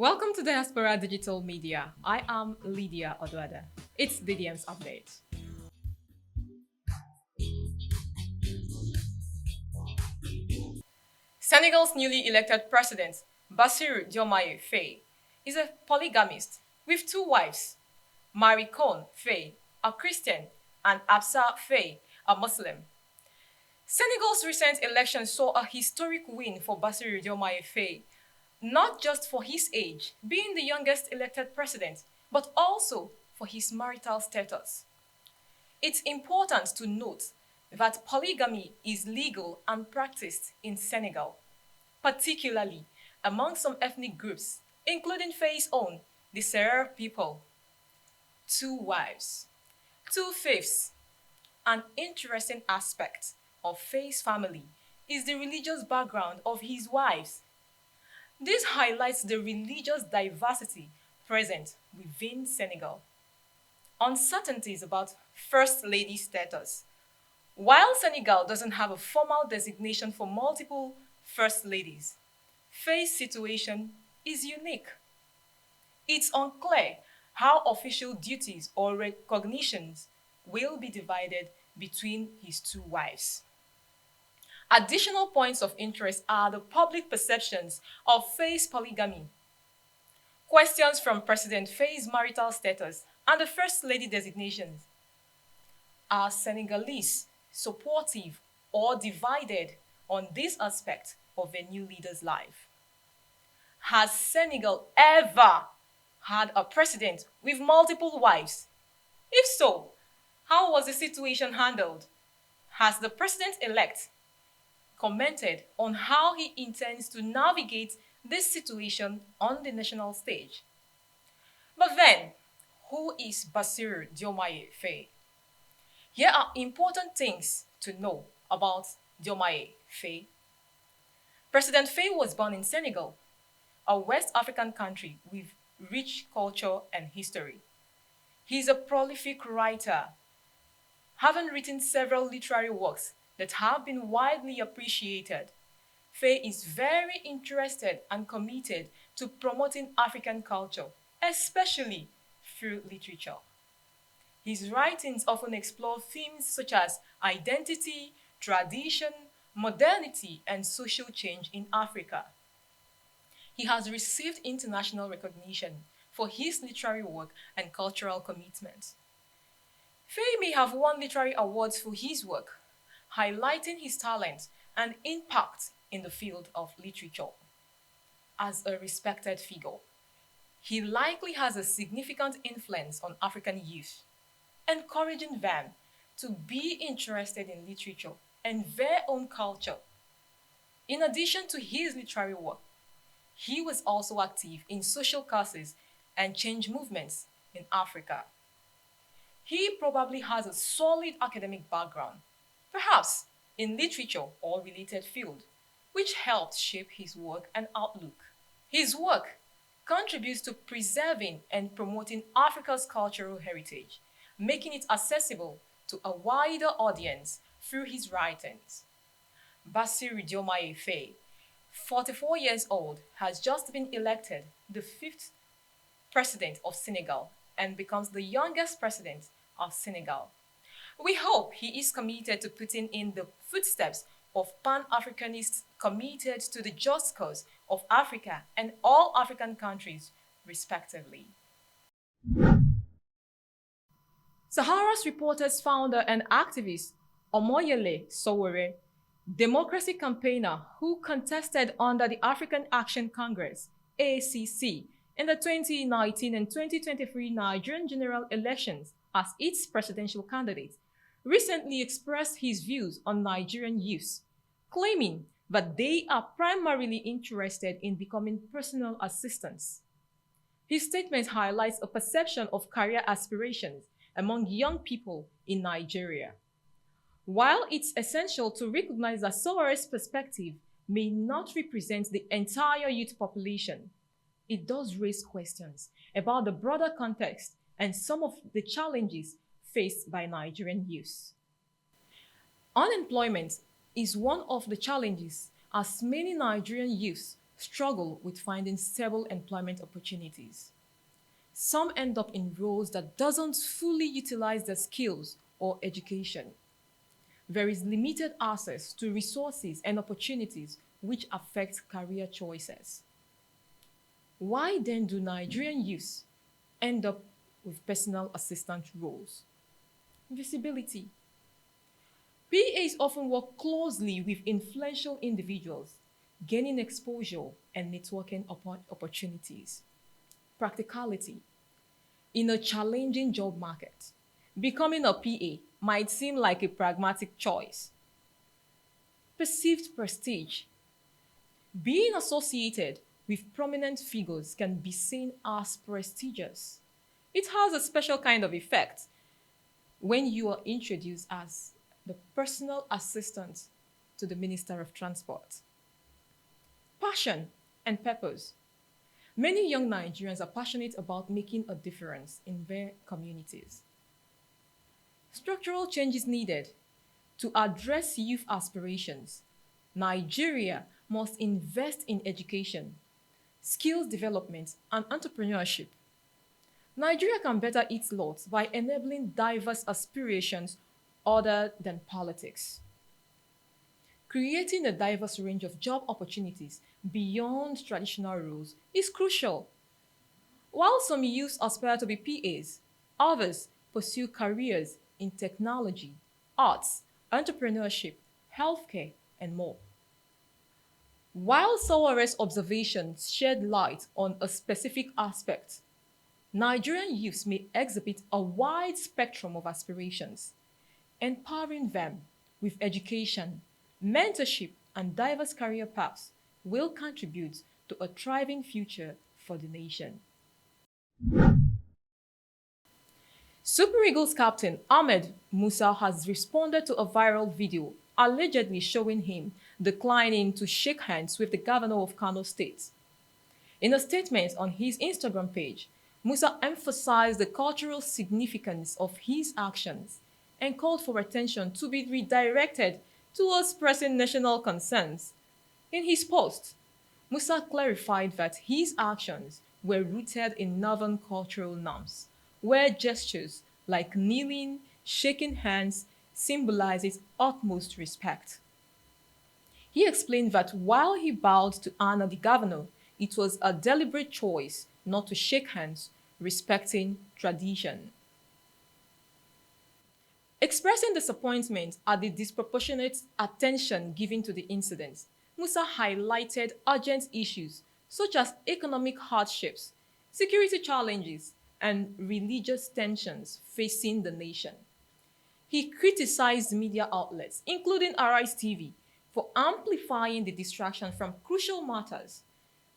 Welcome to Diaspora Digital Media. I am Lydia Odwada. It's DDM's update. Senegal's newly elected president, Bassirou Diomaye Faye, is a polygamist with two wives, Khone Faye, a Christian, and Absa Faye, a Muslim. Senegal's recent election saw a historic win for Bassirou Diomaye Faye, not just for his age, being the youngest elected president, but also for his marital status. It's important to note that polygamy is legal and practiced in Senegal, particularly among some ethnic groups, including Faye's own, the Sahara people. Two wives, two faiths. An interesting aspect of Faye's family is the religious background of his wives. This highlights the religious diversity present within Senegal. Uncertainties about First Lady status. While Senegal doesn't have a formal designation for multiple First Ladies, Faye's situation is unique. It's unclear how official duties or recognitions will be divided between his two wives. Additional points of interest are the public perceptions of Faye's polygamy, questions from President Faye's marital status, and the First Lady designations. Are Senegalese supportive or divided on this aspect of a new leader's life? Has Senegal ever had a president with multiple wives? If so, how was the situation handled? Has the president-elect commented on how he intends to navigate this situation on the national stage? But then, who is Bassirou Diomaye Faye? Here are important things to know about Diomaye Faye. President Faye was born in Senegal, a West African country with rich culture and history. He is a prolific writer, having written several literary works that have been widely appreciated. Faye is very interested and committed to promoting African culture, especially through literature. His writings often explore themes such as identity, tradition, modernity, and social change in Africa. He has received international recognition for his literary work and cultural commitment. Faye may have won literary awards for his work, highlighting his talent and impact in the field of literature. As a respected figure, he likely has a significant influence on African youth, encouraging them to be interested in literature and their own culture. In addition to his literary work, he was also active in social causes and change movements in Africa. He probably has a solid academic background, perhaps in literature or related field, which helped shape his work and outlook. His work contributes to preserving and promoting Africa's cultural heritage, making it accessible to a wider audience through his writings. Bassirou Diomaye Faye, 44 years old, has just been elected the fifth president of Senegal and becomes the youngest president of Senegal. We hope he is committed to putting in the footsteps of Pan-Africanists committed to the just cause of Africa and all African countries, respectively. Sahara Reporters founder and activist Omoyele Sowore, democracy campaigner who contested under the African Action Congress, ACC, in the 2019 and 2023 Nigerian general elections as its presidential candidate, recently expressed his views on Nigerian youths, claiming that they are primarily interested in becoming personal assistants. His statement highlights a perception of career aspirations among young people in Nigeria. While it's essential to recognize that Sowore's perspective may not represent the entire youth population, it does raise questions about the broader context and some of the challenges faced by Nigerian youths. Unemployment is one of the challenges as many Nigerian youths struggle with finding stable employment opportunities. Some end up in roles that doesn't fully utilize their skills or education. There is limited access to resources and opportunities which affect career choices. Why then do Nigerian youths end up with personal assistant roles? Visibility. PAs often work closely with influential individuals, gaining exposure and networking opportunities. Practicality. In a challenging job market, becoming a PA might seem like a pragmatic choice. Perceived prestige. Being associated with prominent figures can be seen as prestigious. It has a special kind of effect when you are introduced as the personal assistant to the Minister of Transport. Passion and purpose. Many young Nigerians are passionate about making a difference in their communities. Structural changes needed to address youth aspirations. Nigeria must invest in education, skills development, and entrepreneurship. Nigeria can better its lot by enabling diverse aspirations other than politics. Creating a diverse range of job opportunities beyond traditional roles is crucial. While some youths aspire to be PAs, others pursue careers in technology, arts, entrepreneurship, healthcare, and more. While Sowore's observations shed light on a specific aspect, Nigerian youths may exhibit a wide spectrum of aspirations. Empowering them with education, mentorship, and diverse career paths will contribute to a thriving future for the nation. Super Eagles captain Ahmed Musa has responded to a viral video allegedly showing him declining to shake hands with the governor of Khone State. In a statement on his Instagram page, Musa emphasized the cultural significance of his actions and called for attention to be redirected towards pressing national concerns. In his post, Musa clarified that his actions were rooted in northern cultural norms, where gestures like kneeling, shaking hands symbolizes utmost respect. He explained that while he bowed to honor the governor, it was a deliberate choice not to shake hands, respecting tradition. Expressing disappointment at the disproportionate attention given to the incident, Musa highlighted urgent issues such as economic hardships, security challenges, and religious tensions facing the nation. He criticized media outlets, including Arise TV, for amplifying the distraction from crucial matters.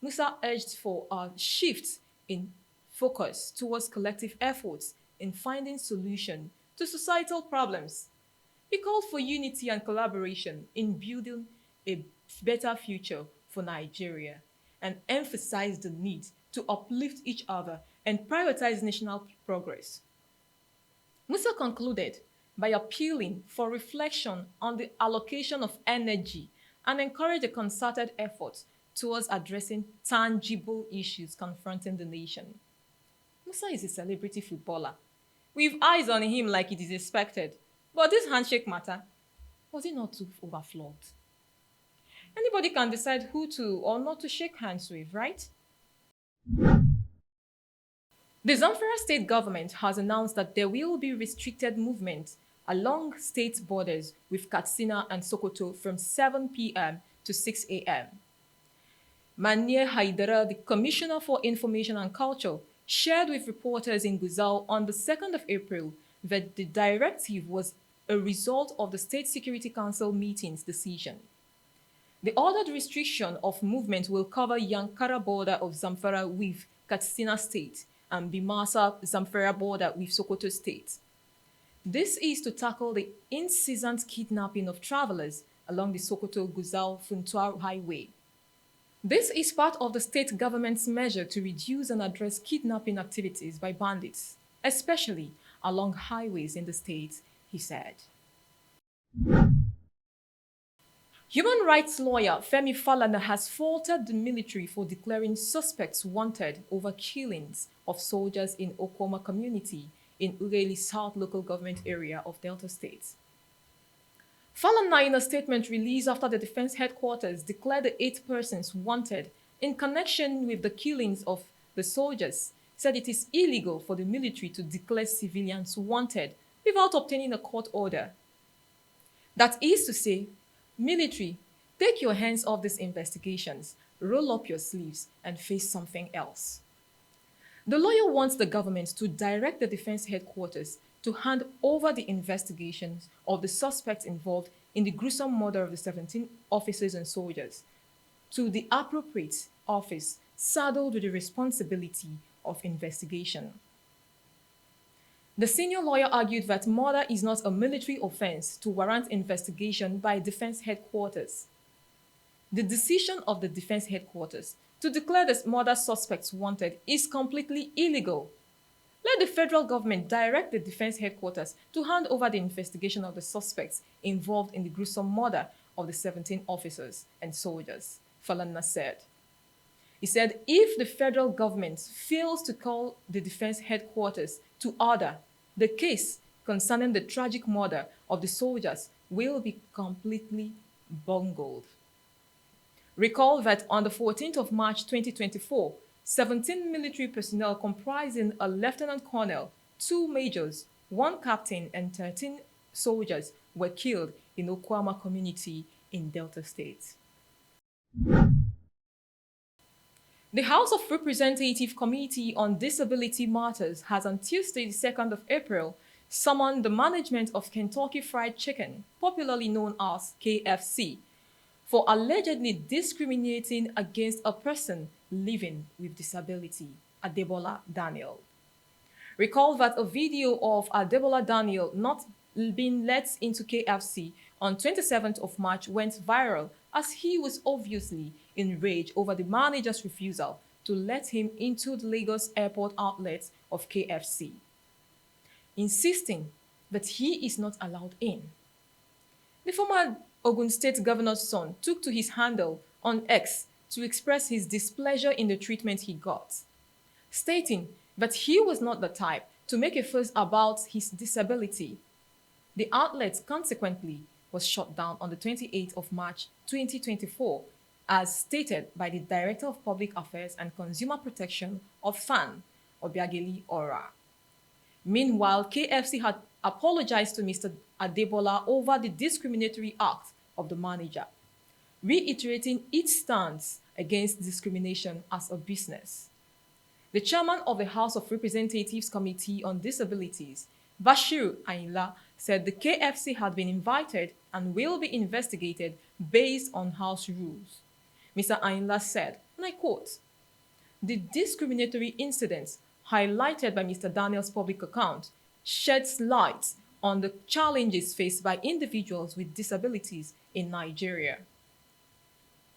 Musa urged for a shift in focus towards collective efforts in finding solutions to societal problems. He called for unity and collaboration in building a better future for Nigeria and emphasized the need to uplift each other and prioritize national progress. Musa concluded by appealing for reflection on the allocation of energy and encouraged a concerted effort towards addressing tangible issues confronting the nation. Musa is a celebrity footballer. We've eyes on him like it is expected. But this handshake matter, was it not too overflowed? Anybody can decide who to or not to shake hands with, right? The Zamfara State government has announced that there will be restricted movement along state borders with Katsina and Sokoto from 7 p.m. to 6 a.m. Manye Haidara, the Commissioner for Information and Culture, shared with reporters in Guzau on the 2nd of April that the directive was a result of the State Security Council meeting's decision. The ordered restriction of movement will cover Yankara border of Zamfara with Katsina State and Bimasa Zamfara border with Sokoto State. This is to tackle the incessant kidnapping of travelers along the Sokoto-Guzau-Funtua highway. This is part of the state government's measure to reduce and address kidnapping activities by bandits, especially along highways in the state, he said. Human rights lawyer Femi Falana has faulted the military for declaring suspects wanted over killings of soldiers in Okwama community in Ughelli South local government area of Delta State. Falana, in a statement released after the defense headquarters declared the 8 persons wanted in connection with the killings of the soldiers, said it is illegal for the military to declare civilians wanted without obtaining a court order. That is to say, military, take your hands off these investigations, roll up your sleeves, and face something else. The lawyer wants the government to direct the defense headquarters to hand over the investigations of the suspects involved in the gruesome murder of the 17 officers and soldiers to the appropriate office saddled with the responsibility of investigation. The senior lawyer argued that murder is not a military offense to warrant investigation by defense headquarters. The decision of the defense headquarters to declare the murder suspects wanted is completely illegal. Let the federal government direct the defense headquarters to hand over the investigation of the suspects involved in the gruesome murder of the 17 officers and soldiers, Falana said. He said if the federal government fails to call the defense headquarters to order, the case concerning the tragic murder of the soldiers will be completely bungled. Recall that on the 14th of March 2024, 17 military personnel comprising a lieutenant colonel, 2 majors, 1 captain, and 13 soldiers were killed in Okwama community in Delta State. The House of Representatives Committee on Disability Matters has on Tuesday, the 2nd of April, summoned the management of Kentucky Fried Chicken, popularly known as KFC, for allegedly discriminating against a person living with disability, Adebola Daniel. Recall that a video of Adebola Daniel not being let into KFC on 27th of March went viral as he was obviously enraged over the manager's refusal to let him into the Lagos airport outlet of KFC, insisting that he is not allowed in. The former Ogun State governor's son took to his handle on X to express his displeasure in the treatment he got, stating that he was not the type to make a fuss about his disability. The outlet consequently was shut down on the 28th of March 2024, as stated by the Director of Public Affairs and Consumer Protection of FAN, Obiageli Ora. Meanwhile, KFC had apologized to Mr. Adebola over the discriminatory act of the manager, reiterating its stance against discrimination as a business. The chairman of the House of Representatives Committee on Disabilities, Bassirou Diomaye, said the KFC had been invited and will be investigated based on House rules. Mr. Diomaye said, and I quote, "The discriminatory incidents highlighted by Mr. Daniel's public account sheds light on the challenges faced by individuals with disabilities in Nigeria."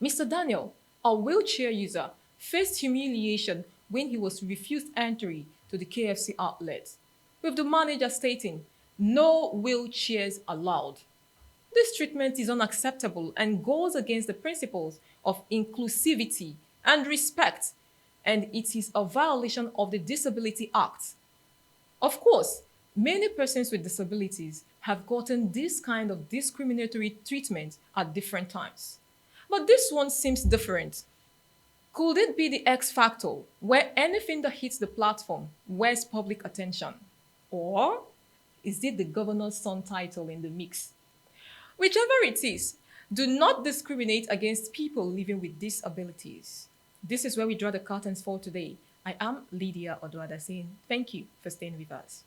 Mr. Daniel, a wheelchair user, faced humiliation when he was refused entry to the KFC outlet, with the manager stating, "No wheelchairs allowed." This treatment is unacceptable and goes against the principles of inclusivity and respect, and it is a violation of the Disability Act. Of course, many persons with disabilities have gotten this kind of discriminatory treatment at different times. But this one seems different. Could it be the X factor, where anything that hits the platform wears public attention? Or is it the governor's son title in the mix? Whichever it is, do not discriminate against people living with disabilities. This is where we draw the curtains for today. I am Lydia Odoada saying thank you for staying with us.